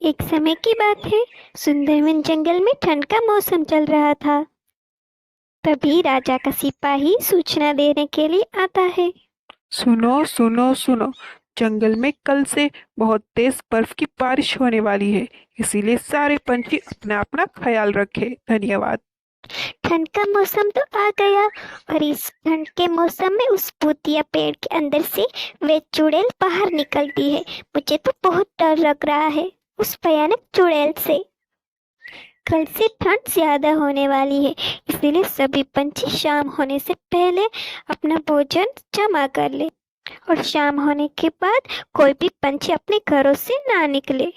एक समय की बात है। सुंदरवन जंगल में ठंड का मौसम चल रहा था। तभी राजा का सिपाही सूचना देने के लिए आता है। सुनो सुनो सुनो। जंगल में कल से बहुत तेज बर्फ की बारिश होने वाली है। इसीलिए सारे पंछी अपना अपना ख्याल रखें। धन्यवाद। ठंड का मौसम तो आ गया और इस ठंड के मौसम में उस भूतिया पेड़ के अंदर से वे चुड़ैल बाहर निकलती है। मुझे तो बहुत डर लग रहा है उस भयानक चुड़ैल से। कल से ठंड ज्यादा होने वाली है, इसीलिए सभी पंछी शाम होने से पहले अपना भोजन जमा कर ले और शाम होने के बाद कोई भी पंछी अपने घरों से ना निकले।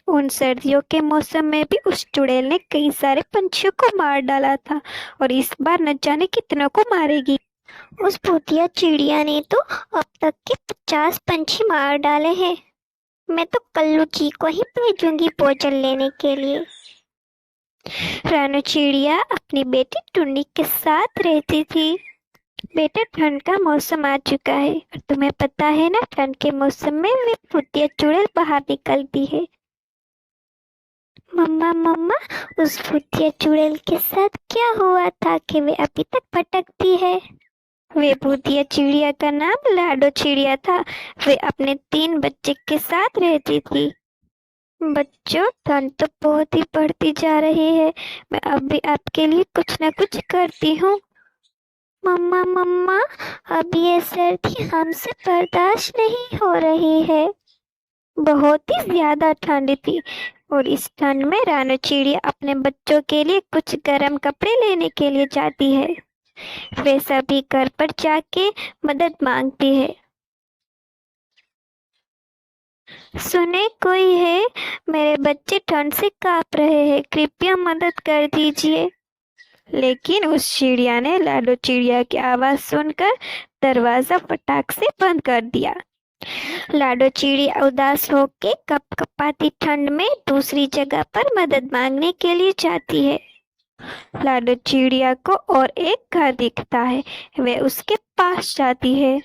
उन सर्दियों के मौसम में भी उस चुड़ैल ने कई सारे पंछियों को मार डाला था और इस बार न जाने कितनों को मारेगी। उस भूतिया चिड़िया ने तो अब तक के 50 पंछी मार डाले हैं। मैं तो कल्लू जी को ही भेजूंगी भोजन लेने के लिए। रानू चिड़िया अपनी बेटी टुन्नी के साथ रहती थी। बेटा, ठंड का मौसम आ चुका है और तुम्हें पता है ना, ठंड के मौसम में वे भूतिया चुड़ैल बाहर निकलती है। मम्मा मम्मा, उस भूतिया चुड़ैल के साथ क्या हुआ था कि वे अभी तक भटकती है? वे भूतिया चिड़िया का नाम लाडो चिड़िया था। वे अपने 3 बच्चे के साथ रहती थी। बच्चों, ठंड तो बहुत ही बढ़ती जा रही है। मैं अब भी आपके लिए कुछ न कुछ करती हूँ। मम्मा मम्मा, अब ये सर्दी हमसे बर्दाश्त नहीं हो रही है। बहुत ही ज्यादा ठंड थी और इस ठंड में रानू चिड़िया अपने बच्चों के लिए कुछ गर्म कपड़े लेने के लिए जाती है। वे सभी घर पर जाके मदद मांगती है। सुने कोई है? मेरे बच्चे ठंड से कांप रहे हैं, कृपया मदद कर दीजिए। लेकिन उस चिड़िया ने लाडो चिड़िया की आवाज सुनकर दरवाजा फटाक से बंद कर दिया। लाडो चिड़िया उदास होकर कपकपाती ठंड में दूसरी जगह पर मदद मांगने के लिए जाती है। लाडो चिड़िया को और एक घर दिखता है। वे उसके पास जाती है।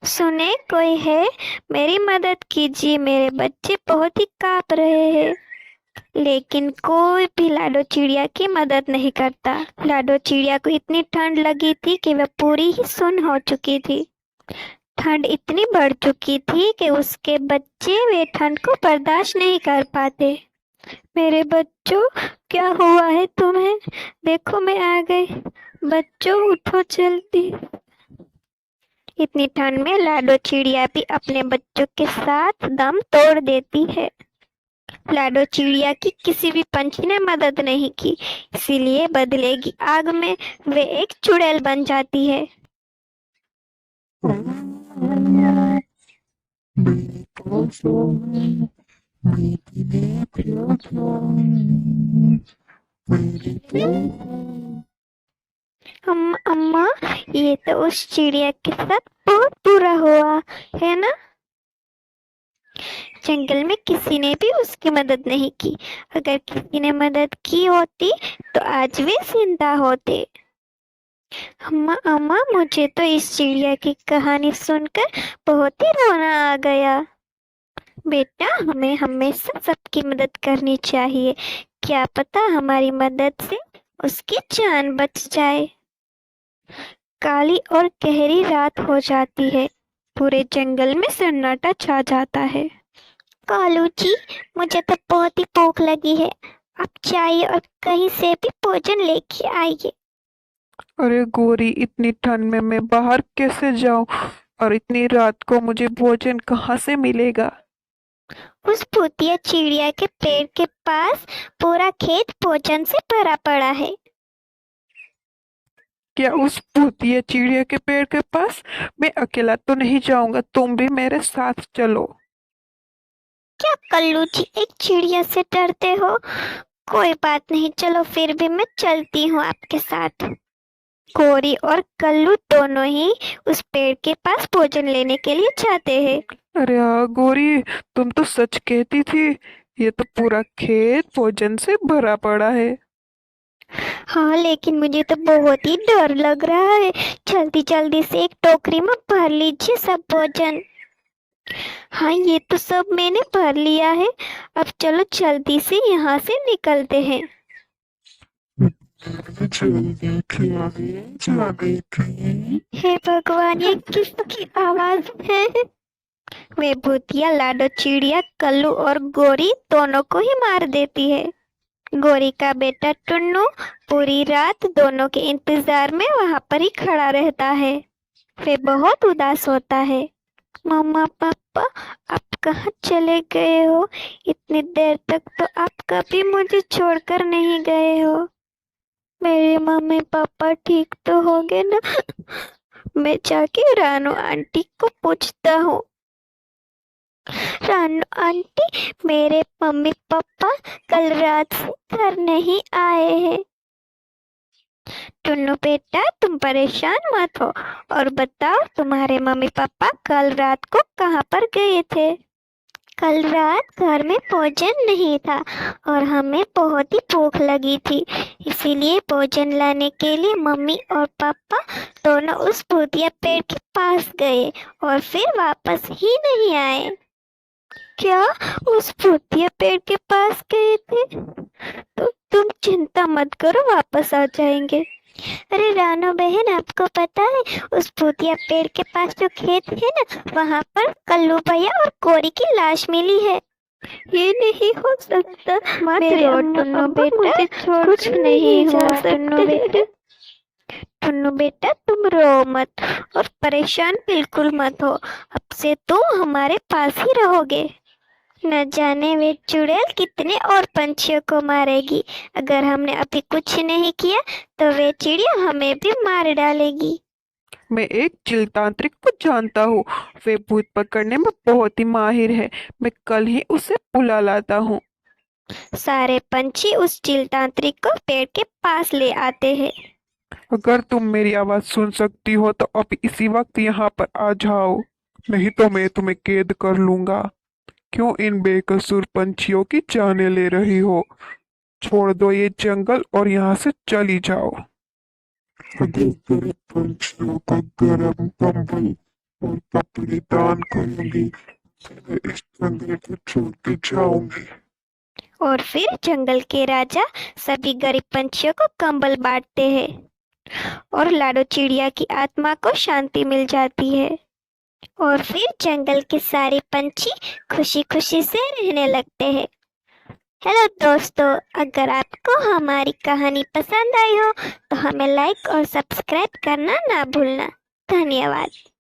सुने कोई है? मेरी मदद कीजिए, मेरे बच्चे बहुत ही कांप रहे हैं। लेकिन कोई भी लाडो चिड़िया की मदद नहीं करता। लाडो चिड़िया को इतनी ठंड लगी थी कि वह पूरी ही सुन्न हो चुकी थी। ठंड इतनी बढ़ चुकी थी कि उसके बच्चे वे ठंड को बर्दाश्त नहीं कर पाते। मेरे बच्चों, क्या हुआ है तुम्हें? देखो, मैं आ गई। बच्चों, उठो जल्दी। इतनी ठंड में लाडो चिड़िया भी अपने बच्चों के साथ दम तोड़ देती है। लाडो चिड़िया की किसी भी पंछी ने मदद नहीं की, इसीलिए बदले की आग में वे एक चुड़ैल बन जाती है। अम्मा, ये तो उस चिड़िया के साथ बहुत बुरा हुआ है ना? जंगल में किसी ने भी उसकी मदद नहीं की। अगर किसी ने मदद की होती तो आज वे जिंदा होते। अम्मा अम्मा, मुझे तो इस चिड़िया की कहानी सुनकर बहुत ही रोना आ गया। बेटा, हमें हमेशा सबकी मदद करनी चाहिए। क्या पता हमारी मदद से उसकी जान बच जाए। काली और गहरी रात हो जाती है। पूरे जंगल में सन्नाटा छा जाता है। कालू जी, मुझे तो बहुत ही भूख लगी है। आप चाहिए और कहीं से भी भोजन लेके आइए। अरे गोरी, इतनी ठंड में मैं बाहर कैसे जाऊं? और इतनी रात को मुझे भोजन कहाँ से मिलेगा? उस भूतिया चिड़िया के पेड़ के पास पूरा खेत भोजन से भरा पड़ा है। क्या उस भूतिया चिड़िया के पेड़ के पास? मैं अकेला तो नहीं जाऊंगा, तुम भी मेरे साथ चलो। क्या कल्लू जी, एक चिड़िया से डरते हो? कोई बात नहीं, चलो फिर भी मैं चलती हूँ आपके साथ। गोरी और कल्लू दोनों ही उस पेड़ के पास भोजन लेने के लिए जाते हैं। अरे हाँ गोरी, तुम तो सच कहती थी। ये तो पूरा खेत भोजन से भरा पड़ा है। हाँ, लेकिन मुझे तो बहुत ही डर लग रहा है। जल्दी जल्दी से एक टोकरी में भर लीजिए सब भोजन। हाँ, ये तो सब मैंने भर लिया है। अब चलो जल्दी से यहाँ से निकलते हैं। जल्दी क्या है जल्दी। हे भगवान, ये किसकी आवाज है? वे भूतिया लाडो चिड़िया कल्लू और गोरी दोनों को ही मार देती है। गोरी का बेटा टुन्नू पूरी रात दोनों के इंतजार में वहां पर ही खड़ा रहता है। वे बहुत उदास होता है। मम्मा पापा, आप कहाँ चले गए हो? इतनी देर तक तो आप कभी मुझे छोड़कर नहीं गए हो। मेरे मम्मी पापा ठीक तो होंगे ना? मैं जाके रानू आंटी को पूछता हूँ। रानू आंटी, मेरे मम्मी पापा कल रात से घर नहीं आए हैं। टुन्नू बेटा, तुम परेशान मत हो और बताओ तुम्हारे मम्मी पापा कल रात को कहाँ पर गए थे? कल रात घर में भोजन नहीं था और हमें बहुत ही भूख लगी थी, इसीलिए भोजन लाने के लिए मम्मी और पापा दोनों उस भूतिया पेड़ के पास गए और फिर वापस ही नहीं आए। क्या उस भूतिया पेड़ के पास गए थे? तो तुम चिंता मत करो, वापस आ जाएंगे। अरे रानू बहन, आपको पता है उस भूतिया पेड़ के पास जो खेत है ना, वहाँ पर कल्लू भैया और गोरी की लाश मिली है। ये नहीं हो सकता। मेरे टुन्नू बेटा, कुछ नहीं हुआ टुन्नू बेटा। टुन्नू बेटा, तुम रो मत और परेशान बिल्कुल मत हो। अब से तुम हमारे पास ही रहोगे। न जाने वे चुड़ैल कितने और पंछियों को मारेगी। अगर हमने अभी कुछ नहीं किया तो वे चिड़िया हमें भी मार डालेगी। मैं एक चिलतांत्रिक को जानता हूँ। वे भूत पकड़ने में बहुत ही माहिर है। मैं कल ही उसे बुला लाता हूँ। सारे पंछी उस चिलतांत्रिक को पेड़ के पास ले आते हैं। अगर तुम मेरी आवाज सुन सकती हो तो अभी इसी वक्त यहाँ पर आ जाओ, नहीं तो मैं तुम्हें कैद कर लूंगा। क्यों इन बेकसूर पंछियों की जाने ले रही हो? छोड़ दो ये जंगल और यहाँ से चली जाओ। अगर तेरे पंछियों का गर्म कंबल और कपड़े दान करूंगी तो मैं इस जंगल को छोड़ के जाऊंगी। और फिर जंगल के राजा सभी गरीब पंछियों को कंबल बांटते हैं और लाडो चिड़िया की आत्मा को शांति मिल जाती है। और फिर जंगल के सारे पंछी खुशी खुशी से रहने लगते हैं। हेलो दोस्तों, अगर आपको हमारी कहानी पसंद आई हो तो हमें लाइक और सब्सक्राइब करना ना भूलना। धन्यवाद।